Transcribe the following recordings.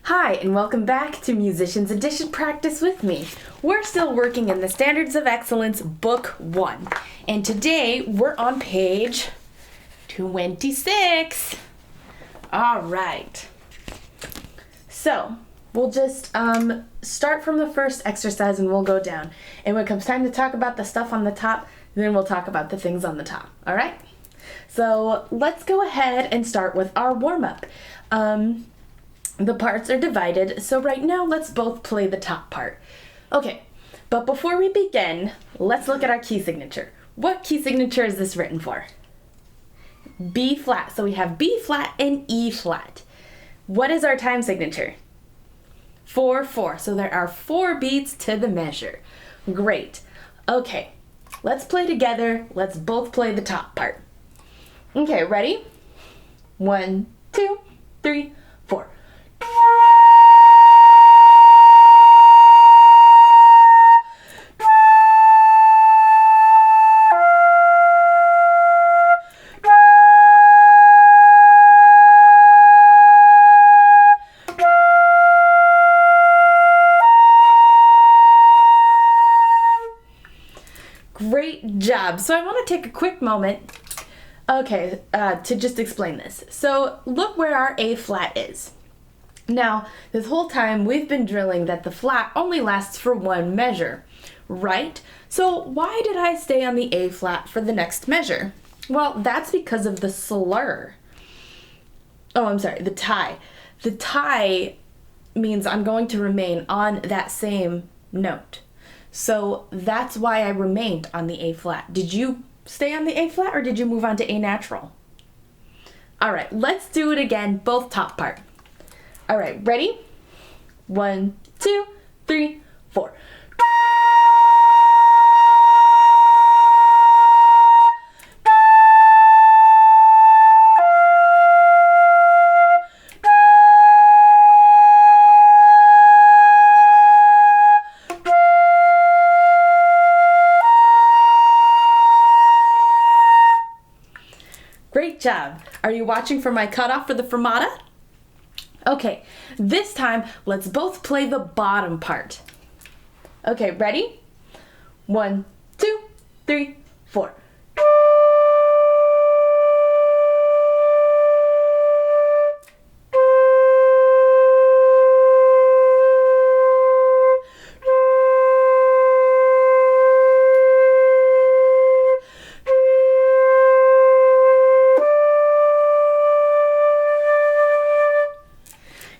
Hi, and welcome back to Musicians Edition Practice with me. We're still working in the Standards of Excellence Book 1, and today we're on page 26. All right. So, we'll just start from the first exercise and we'll go down. And when it comes time to talk about the stuff on the top, then we'll talk about the things on the top. All right? So, let's go ahead and start with our warm-up. The parts are divided, so right now let's both play the top part. Okay, but before we begin, let's look at our key signature. What key signature is this written for? B flat. So we have B flat and E flat. What is our time signature? 4/4. So there are 4 beats to the measure. Great. Okay, let's play together. Let's both play the top part. Okay, ready? 1, 2, 3, 4. Great job. So I want to take a quick moment, to just explain this. So look where our A flat is. Now, this whole time we've been drilling that the flat only lasts for one measure, right? So why did I stay on the A flat for the next measure? Well, that's because of the slur. Oh, I'm sorry, the tie. The tie means I'm going to remain on that same note. So that's why I remained on the A flat. Did you stay on the A flat or did you move on to A natural? All right, let's do it again, both top part. All right, ready? 1, 2, 3, 4. Great job. Are you watching for my cutoff for the fermata? Okay, this time let's both play the bottom part. Okay, ready? 1, 2, 3, 4.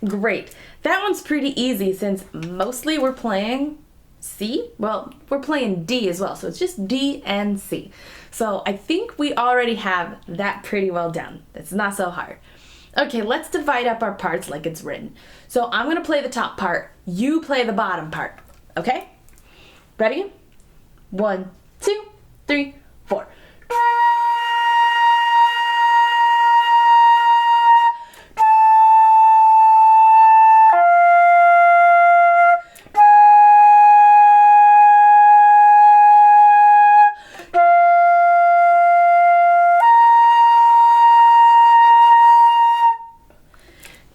Great. That one's pretty easy since mostly we're playing C. Well, we're playing D as well, so it's just D and C. So I think we already have that pretty well done. It's not so hard. Okay, let's divide up our parts like it's written. So I'm going to play the top part. You play the bottom part. Okay? Ready? 1, 2, 3, 4.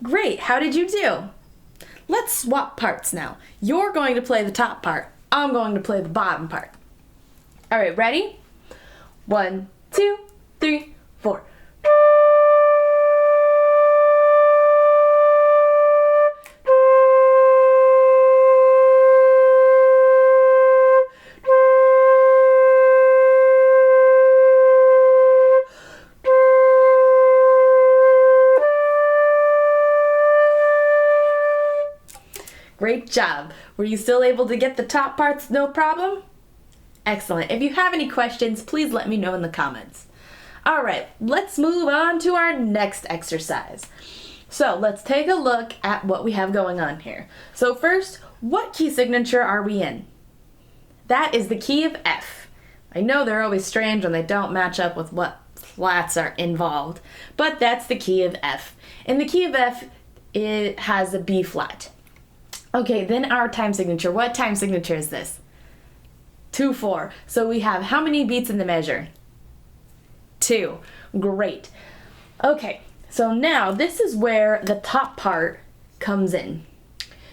Great, how did you do? Let's swap parts now. You're going to play the top part. I'm going to play the bottom part. All right, ready? 1, 2, 3, 4. Great job. Were you still able to get the top parts no problem? Excellent. If you have any questions, please let me know in the comments. All right, let's move on to our next exercise. So let's take a look at what we have going on here. So first, what key signature are we in? That is the key of F. I know they're always strange when they don't match up with what flats are involved, but that's the key of F. And the key of F, it has a B flat. Okay, then our time signature. What time signature is this? 2/4. So we have how many beats in the measure? 2. Great. Okay, so now this is where the top part comes in.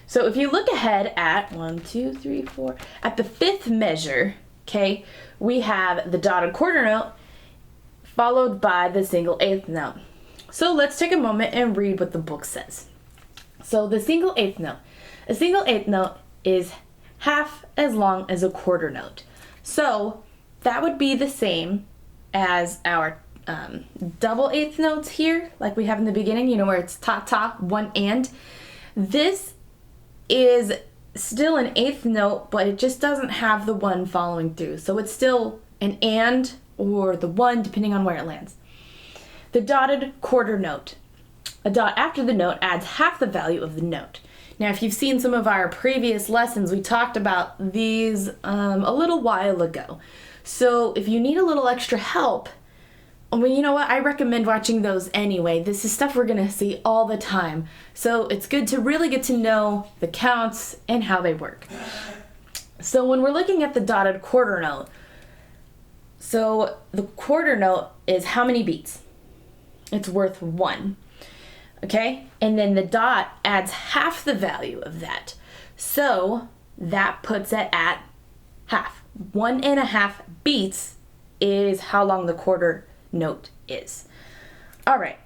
So if you look ahead at 1, 2, 3, 4, at the fifth measure, okay, we have the dotted quarter note followed by the single eighth note. So let's take a moment and read what the book says. So the single eighth note. A single eighth note is half as long as a quarter note. So that would be the same as our double eighth notes here, like we have in the beginning, you know, where it's ta ta, one and. This is still an eighth note, but it just doesn't have the one following through. So it's still an and or the one, depending on where it lands. The dotted quarter note. A dot after the note adds half the value of the note. Now, if you've seen some of our previous lessons, we talked about these a little while ago. So if you need a little extra help, well, you know what? I recommend watching those anyway. This is stuff we're going to see all the time. So it's good to really get to know the counts and how they work. So when we're looking at the dotted quarter note, so the quarter note is how many beats? It's worth 1. Okay? And then the dot adds half the value of that. So that puts it at half. 1.5 beats is how long the quarter note is. All right.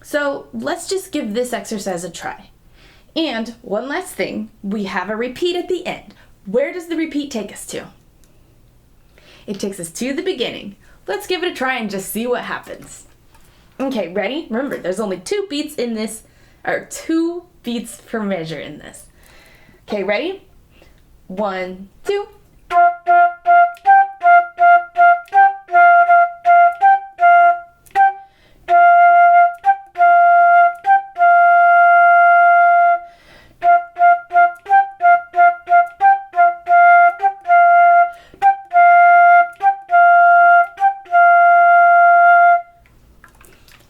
So let's just give this exercise a try. And one last thing, we have a repeat at the end. Where does the repeat take us to? It takes us to the beginning. Let's give it a try and just see what happens. Okay, ready? Remember, there's only 2 beats in this, or 2 beats per measure in this. Okay, ready? 1, 2.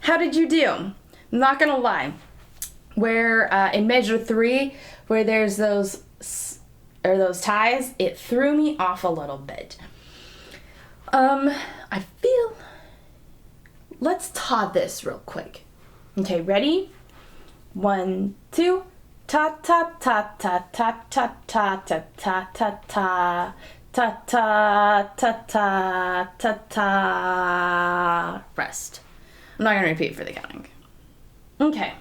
How did you do? I'm not gonna lie. Where in measure 3, where there's those ties, it threw me off a little bit. I feel. Let's ta this real quick. Okay, ready? 1, 2. Ta ta ta ta ta ta ta ta ta ta ta ta ta ta ta ta ta. Rest. I'm not going to repeat for the counting. Okay.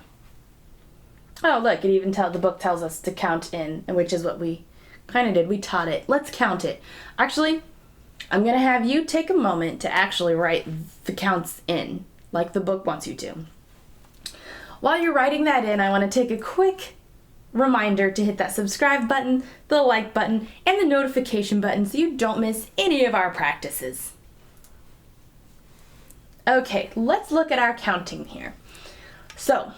Oh, look, it even the book tells us to count in, which is what we kind of did. We taught it. Let's count it. Actually, I'm going to have you take a moment to actually write the counts in, like the book wants you to. While you're writing that in, I want to take a quick reminder to hit that subscribe button, the like button, and the notification button so you don't miss any of our practices. Okay, let's look at our counting here. So,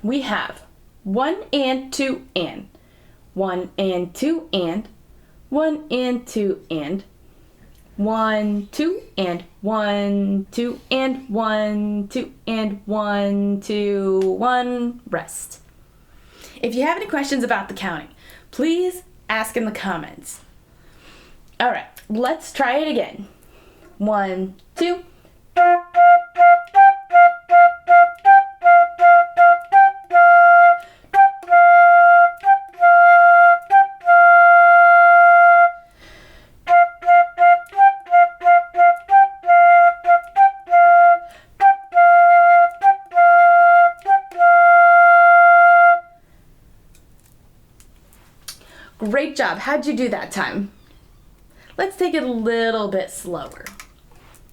we have 1 and 2 and, 1 and 2 and, 1 and 2 and, 1, 2 and, 1, 2 and, 1, 2 and, 1, 2, 1, rest. If you have any questions about the counting, please ask in the comments. All right, let's try it again. 1, 2. Great job. How'd you do that time? Let's take it a little bit slower.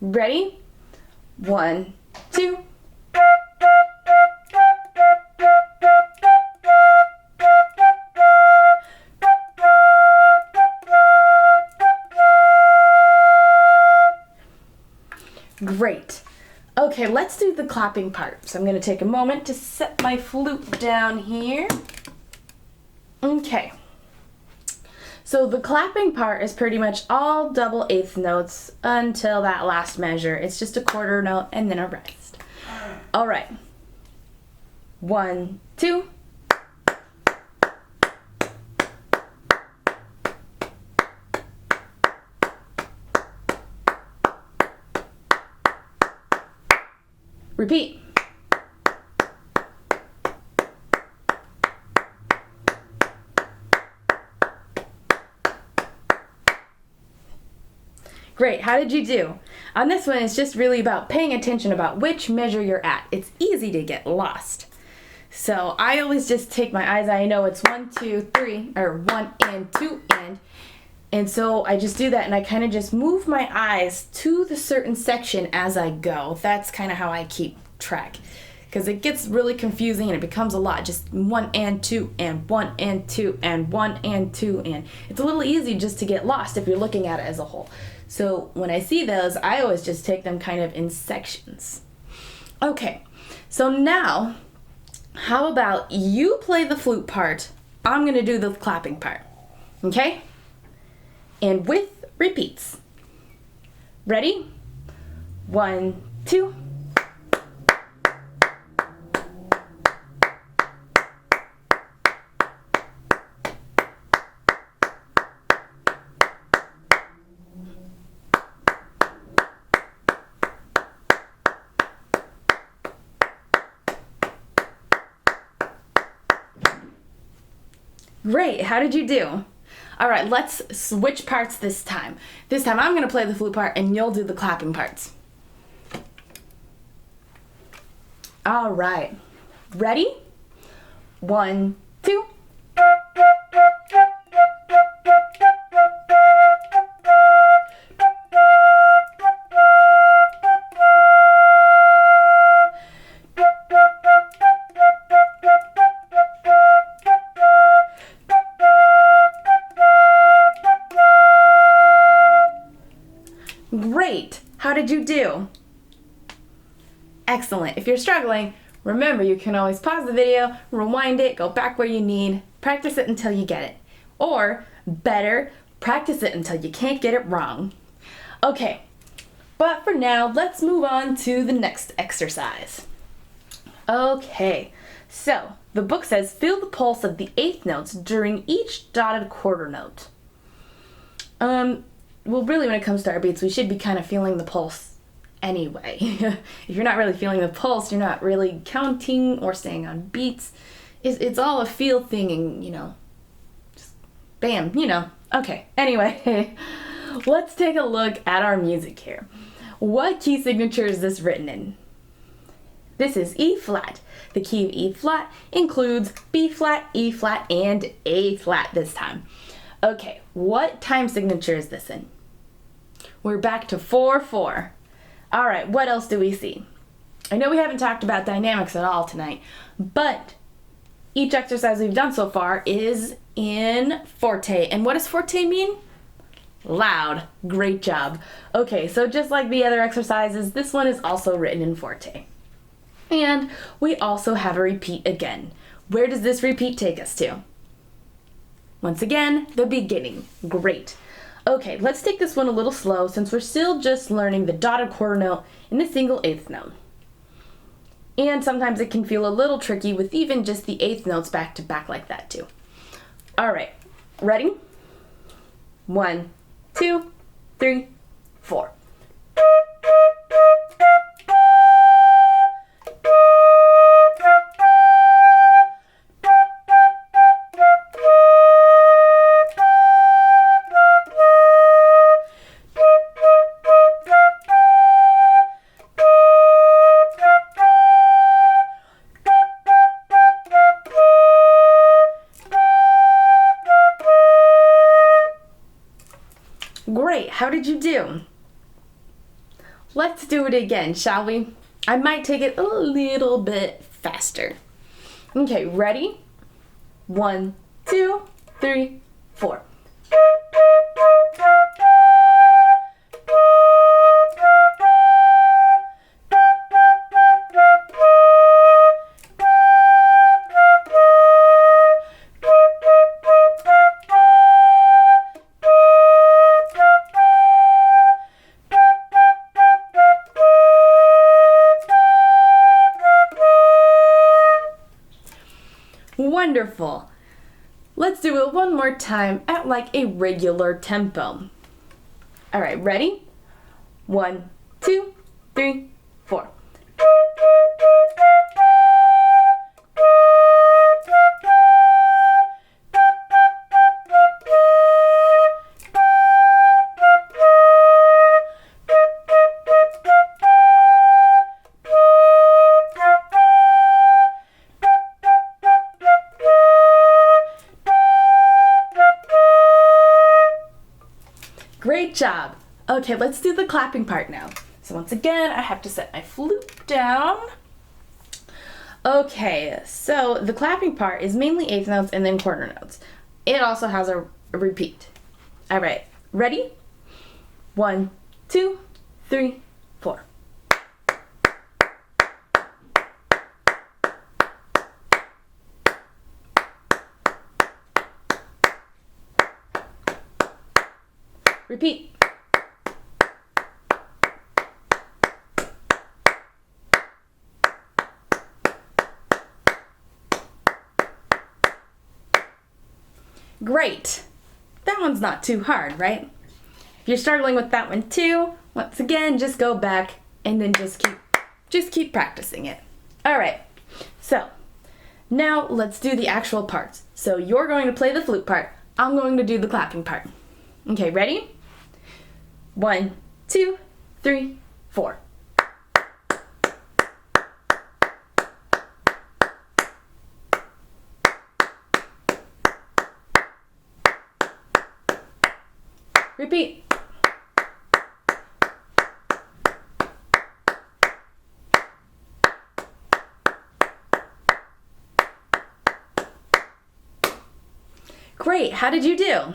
Ready? 1, 2. Great. Okay, let's do the clapping part. So I'm going to take a moment to set my flute down here. Okay. So the clapping part is pretty much all double eighth notes until that last measure. It's just a quarter note and then a rest. All right. 1, 2. Repeat. Great, how did you do? On this one, it's just really about paying attention about which measure you're at. It's easy to get lost. So I always just take my eyes, I know it's 1, 2, 3, or 1 and 2 and so I just do that and I kind of just move my eyes to the certain section as I go. That's kind of how I keep track. Because it gets really confusing and it becomes a lot. Just 1 and 2 and 1 and 2 and 1 and 2 and it's a little easy just to get lost if you're looking at it as a whole. So when I see those, I always just take them kind of in sections. Okay, so now, how about you play the flute part, I'm going to do the clapping part, okay? And with repeats. Ready? 1, 2. Great, how did you do? All right, let's switch parts this time. This time I'm gonna play the flute part and you'll do the clapping parts. All right, ready? 1, 2. Great! How did you do? Excellent. If you're struggling, remember you can always pause the video, rewind it, go back where you need, practice it until you get it. Or, better, practice it until you can't get it wrong. Okay, but for now, let's move on to the next exercise. Okay, so the book says feel the pulse of the eighth notes during each dotted quarter note. Well, really, when it comes to our beats, we should be kind of feeling the pulse anyway. If you're not really feeling the pulse, you're not really counting or staying on beats. It's all a feel thing and, just bam, Okay, anyway, let's take a look at our music here. What key signature is this written in? This is E flat. The key of E flat includes B flat, E flat, and A flat this time. Okay, what time signature is this in? We're back to 4/4. All right, what else do we see? I know we haven't talked about dynamics at all tonight, but each exercise we've done so far is in forte. And what does forte mean? Loud. Great job. Okay, so just like the other exercises, this one is also written in forte. And we also have a repeat again. Where does this repeat take us to? Once again, the beginning. Great. Okay, let's take this one a little slow since we're still just learning the dotted quarter note and the single eighth note. And sometimes it can feel a little tricky with even just the eighth notes back to back like that too. All right, ready? 1, 2, 3, 4. Great, how did you do? Let's do it again, shall we? I might take it a little bit faster. Okay, ready? 1, 2, 3, 4. Wonderful. Let's do it one more time at like a regular tempo. All right, ready? 1, 2, 3, 4. job. Okay, let's do the clapping part now. So once again, I have to set my flute down. Okay, so the clapping part is mainly eighth notes and then quarter notes. It also has a repeat. All right, ready? 1, 2, 3, 4. Repeat. Great. That one's not too hard, right? If you're struggling with that one too, once again, just go back and then just keep practicing it. All right. So, now let's do the actual parts. So, you're going to play the flute part. I'm going to do the clapping part. Okay, ready? 1, 2, 3, 4. Repeat. Great, how did you do?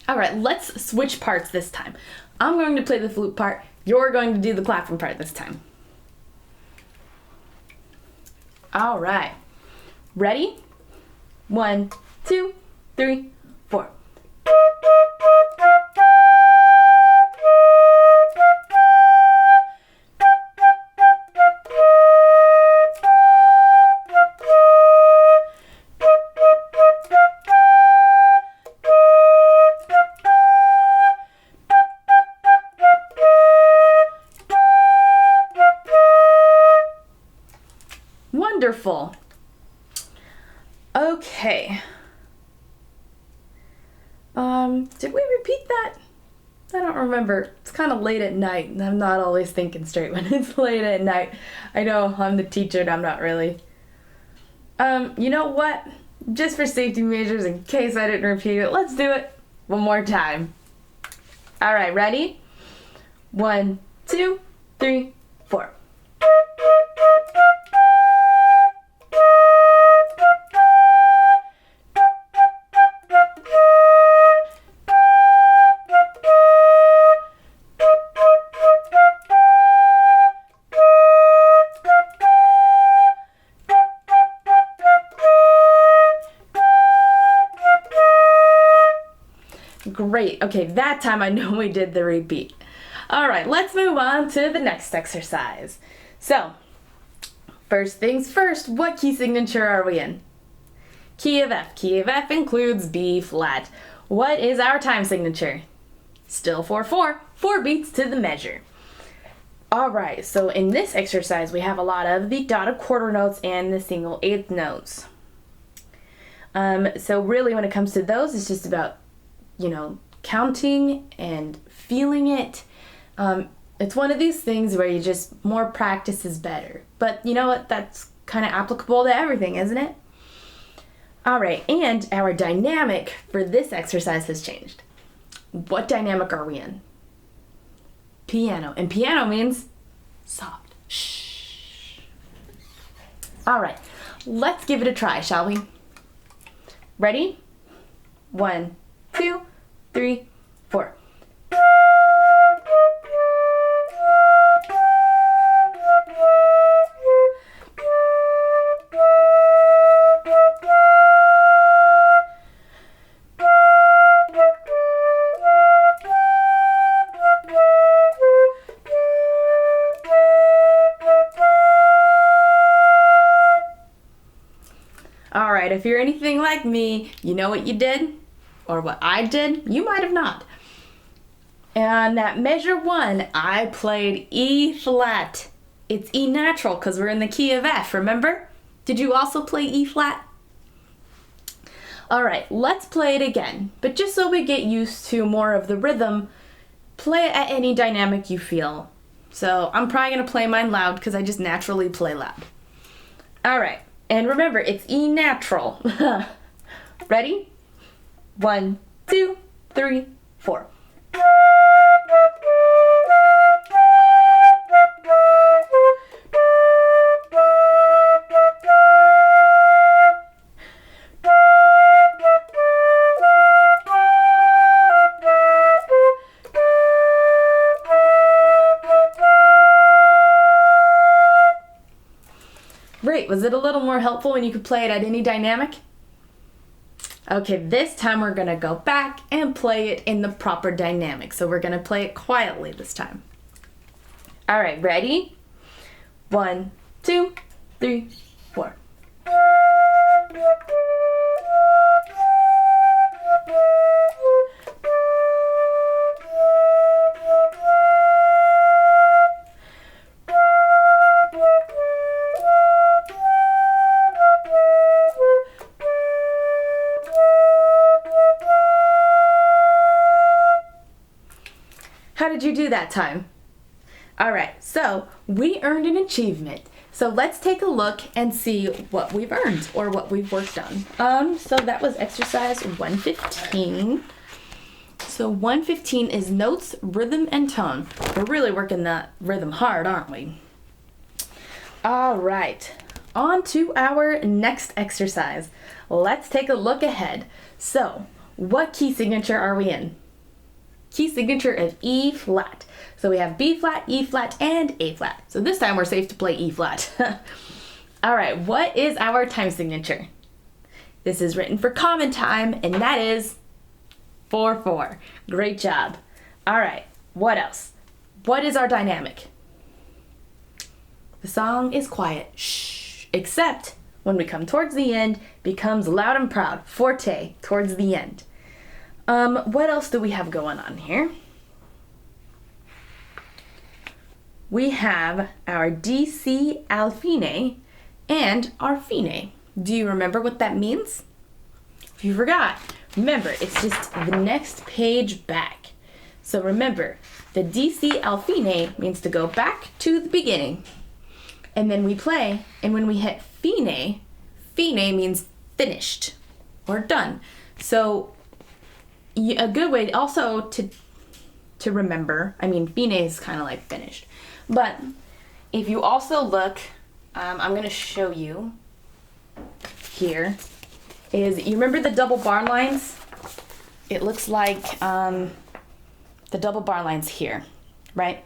All right, let's switch parts this time. I'm going to play the flute part. You're going to do the clapping part this time. All right, ready? 1, 2, 3, 4. Wonderful. Okay. Did we repeat that? I don't remember. It's kind of late at night, and I'm not always thinking straight when it's late at night. I know I'm the teacher, and I'm not really. You know what? Just for safety measures, in case I didn't repeat it, let's do it one more time. All right, ready? 1, 2, 3, 4. Great. Okay, that time I know we did the repeat. All right, let's move on to the next exercise. So, first things first, what key signature are we in? Key of F. Key of F includes B flat. What is our time signature? Still 4/4. 4 beats to the measure. All right, so in this exercise, we have a lot of the dotted quarter notes and the single eighth notes. So really when it comes to those, it's just about counting and feeling it. It's one of these things where you just, more practice is better. But you know what? That's kind of applicable to everything, isn't it? All right, and our dynamic for this exercise has changed. What dynamic are we in? Piano. And piano means soft. Shh. All right, let's give it a try, shall we? Ready? 1, 2, 3, 4. All right, if you're anything like me, you know what you did? Or what I did? You might have not. And at measure 1, I played E flat. It's E natural because we're in the key of F, remember? Did you also play E flat? All right, let's play it again. But just so we get used to more of the rhythm, play it at any dynamic you feel. So I'm probably gonna play mine loud because I just naturally play loud. All right, and remember, it's E natural. Ready? 1, 2, 3, 4. Great, was it a little more helpful when you could play it at any dynamic? Okay, this time we're gonna go back and play it in the proper dynamic. So we're gonna play it quietly this time. All right, ready? 1, 2, 3, 4. How did you do that time? All right, so we earned an achievement. So let's take a look and see what we've earned or what we've worked on. So that was exercise 115. So 115 is notes, rhythm, and tone. We're really working that rhythm hard, aren't we? All right, on to our next exercise. Let's take a look ahead. So what key signature are we in? Key signature of E flat. So we have B flat, E flat, and A flat. So this time we're safe to play E flat. All right, what is our time signature? This is written for common time, and that is 4/4. Great job. All right, what else? What is our dynamic? The song is quiet, shh, except when we come towards the end, becomes loud and proud, forte, towards the end. What else do we have going on here? We have our DC al fine and our fine. Do you remember what that means? If you forgot, remember, it's just the next page back. So remember, the DC al fine means to go back to the beginning. And then we play, and when we hit fine, fine means finished or done. So a good way also to remember, I mean, fine is kind of like finished. But if you also look, I'm going to show you here, is you remember the double bar lines? It looks like the double bar lines here, right?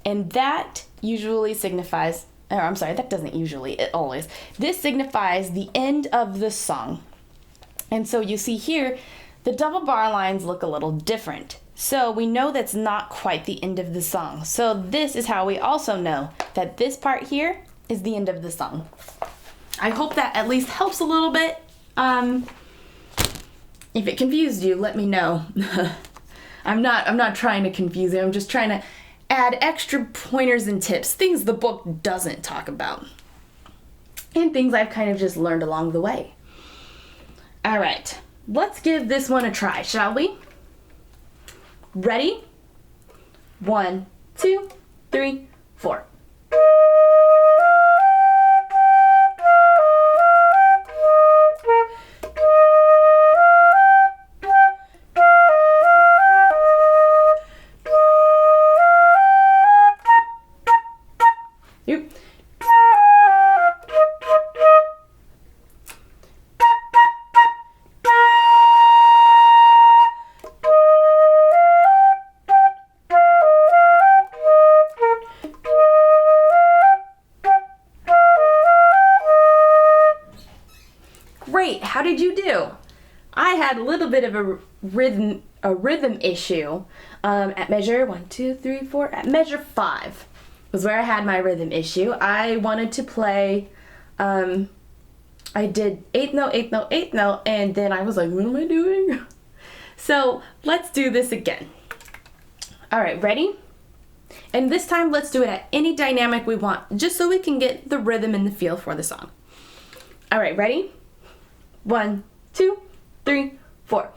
And that usually signifies, or I'm sorry, that doesn't usually, it always. This signifies the end of the song. And so you see here, the double bar lines look a little different. So we know that's not quite the end of the song. So this is how we also know that this part here is the end of the song. I hope that at least helps a little bit. If it confused you, let me know. I'm not trying to confuse you. I'm just trying to add extra pointers and tips, things the book doesn't talk about, and things I've kind of just learned along the way. All right. Let's give this one a try, shall we? Ready? 1, 2, 3, 4. Yep. Great, how did you do? I had a little bit of a rhythm issue at measure 1, 2, 3, 4. At measure 5 was where I had my rhythm issue. I wanted to play. I did 8th note, 8th note, 8th note, and then I was like, what am I doing? So let's do this again. All right, ready? And this time, let's do it at any dynamic we want, just so we can get the rhythm and the feel for the song. All right, ready? 1, 2, 3, 4.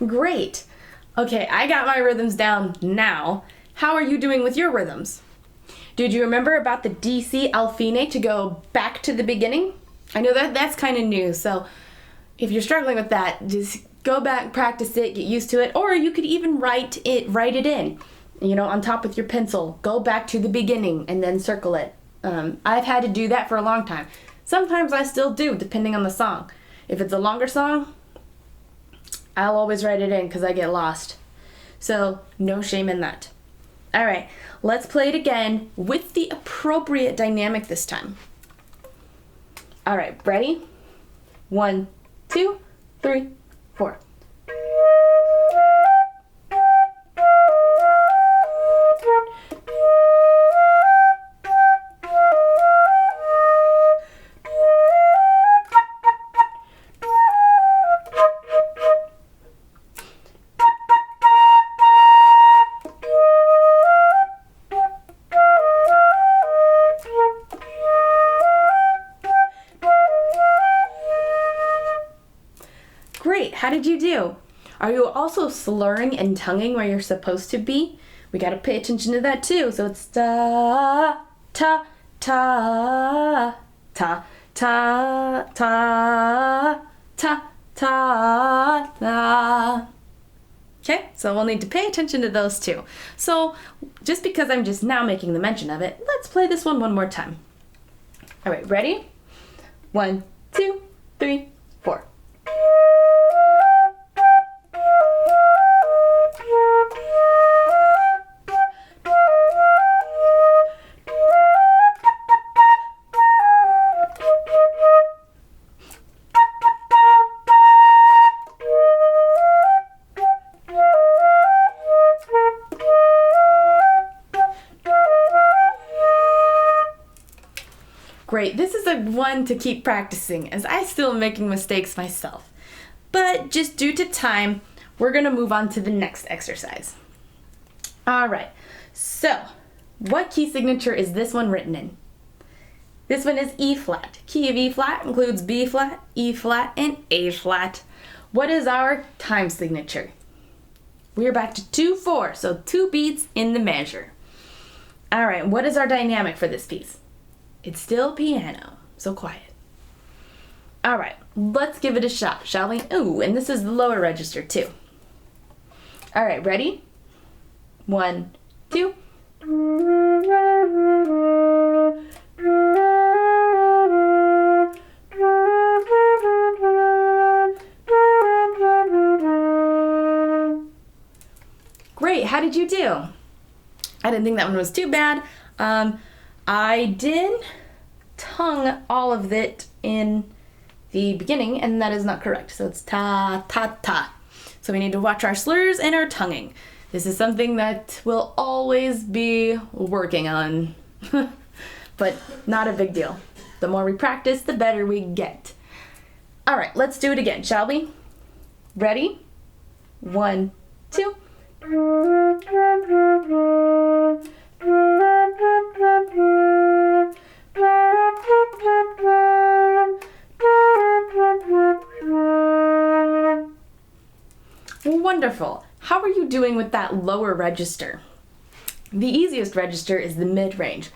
Great. Okay, I got my rhythms down now. How are you doing with your rhythms? Did you remember about the DC al fine to go back to the beginning? I know that's kind of new, so if you're struggling with that, just go back, practice it, get used to it, or you could even write it in, on top with your pencil. Go back to the beginning and then circle it. I've had to do that for a long time. Sometimes I still do, depending on the song. If it's a longer song, I'll always write it in because I get lost. So no shame in that. All right, let's play it again with the appropriate dynamic this time. All right, ready? 1, 2, 3, 4. Great, how did you do? Are you also slurring and tonguing where you're supposed to be? We gotta pay attention to that too. So it's ta, ta, ta, ta, ta, ta, ta, ta, ta. Okay, so we'll need to pay attention to those too. So just because I'm just now making the mention of it, let's play this one more time. All right, ready? 1, 2, 3, 4. Great, this is a one to keep practicing as I still am making mistakes myself. But just due to time, we're gonna move on to the next exercise. All right, so what key signature is this one written in? This one is E flat. Key of E flat includes B flat, E flat, and A flat. What is our time signature? We're back to 2/4, so 2 beats in the measure. All right, what is our dynamic for this piece? It's still piano, so quiet. All right, let's give it a shot, shall we? Ooh, and this is the lower register too. All right, ready? 1, 2. Great, how did you do? I didn't think that one was too bad. I did tongue all of it in the beginning, and that is not correct. So it's ta, ta, ta. So we need to watch our slurs and our tonguing. This is something that we'll always be working on, but not a big deal. The more we practice, the better we get. All right, let's do it again, shall we? Ready? 1, 2. Wonderful. How are you doing with that lower register? The easiest register is the mid-range.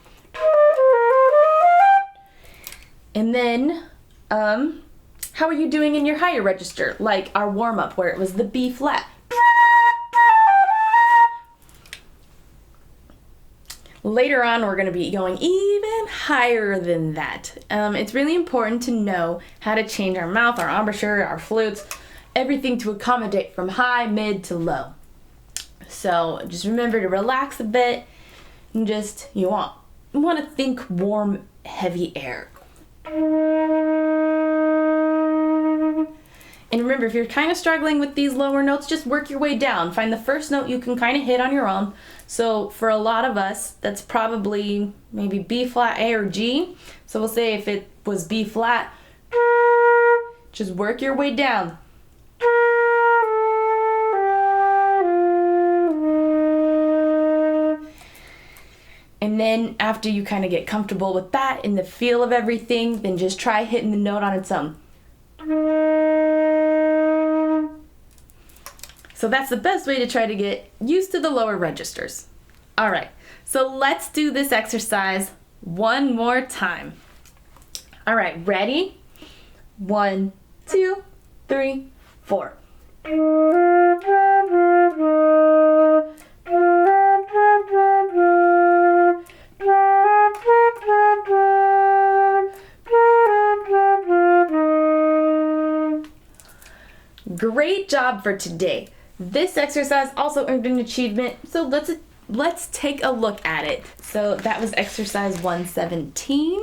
And then, how are you doing in your higher register? Like our warm-up where it was the B flat. Later on, we're going to be going even higher than that. It's really important to know how to change our mouth, our embouchure, our flutes, everything to accommodate from high, mid to low. So just remember to relax a bit and just, you want to think warm, heavy air. And remember, if you're kind of struggling with these lower notes, just work your way down. Find the first note you can kind of hit on your own. So for a lot of us, that's probably maybe B flat, A, or G. So we'll say if it was B flat, just work your way down. And then after you kind of get comfortable with that and the feel of everything, then just try hitting the note on its own. So that's the best way to try to get used to the lower registers. All right, so let's do this exercise one more time. All right, ready? 1, 2, 3, 4. Great job for today. This exercise also earned an achievement, so let's take a look at it. So that was exercise 117.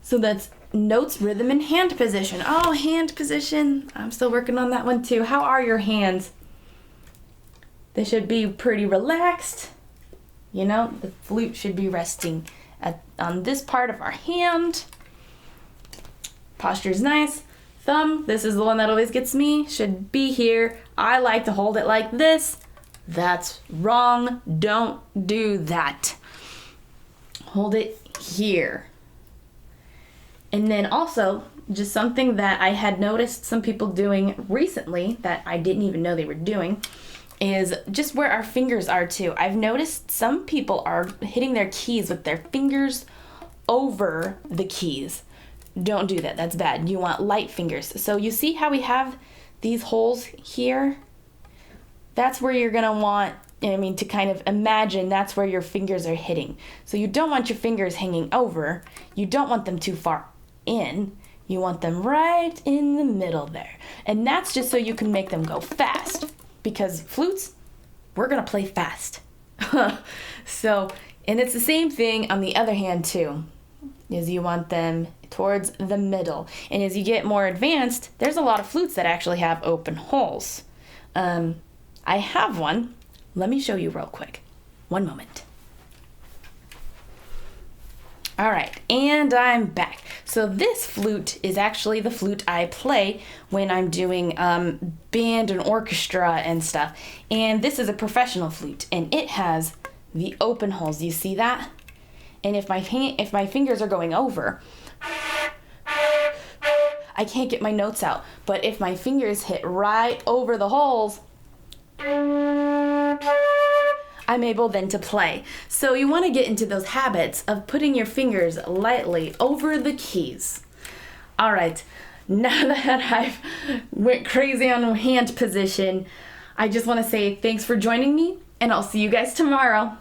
So that's notes, rhythm, and hand position. Oh, hand position. I'm still working on that one too. How are your hands? They should be pretty relaxed. You know, the flute should be resting on this part of our hand. Posture's nice. Thumb, this is the one that always gets me, should be here. I like to hold it like this. That's wrong. Don't do that. Hold it here. And then also, just something that I had noticed some people doing recently that I didn't even know they were doing is just where our fingers are too. I've noticed some people are hitting their keys with their fingers over the keys. Don't do that. That's bad. You want light fingers. So you see how we have these holes here? That's where you're going to want, to kind of imagine that's where your fingers are hitting. So you don't want your fingers hanging over. You don't want them too far in. You want them right in the middle there. And that's just so you can make them go fast. Because flutes, we're going to play fast. So, and it's the same thing on the other hand too, is you want them towards the middle. And as you get more advanced, there's a lot of flutes that actually have open holes. I have one. Let me show you real quick. One moment. All right, and I'm back. So this flute is actually the flute I play when I'm doing band and orchestra and stuff. And this is a professional flute, and it has the open holes. You see that? And if my fingers are going over, I can't get my notes out. But if my fingers hit right over the holes, I'm able then to play. So you want to get into those habits of putting your fingers lightly over the keys. All right, now that I've went crazy on hand position, I just want to say thanks for joining me, and I'll see you guys tomorrow.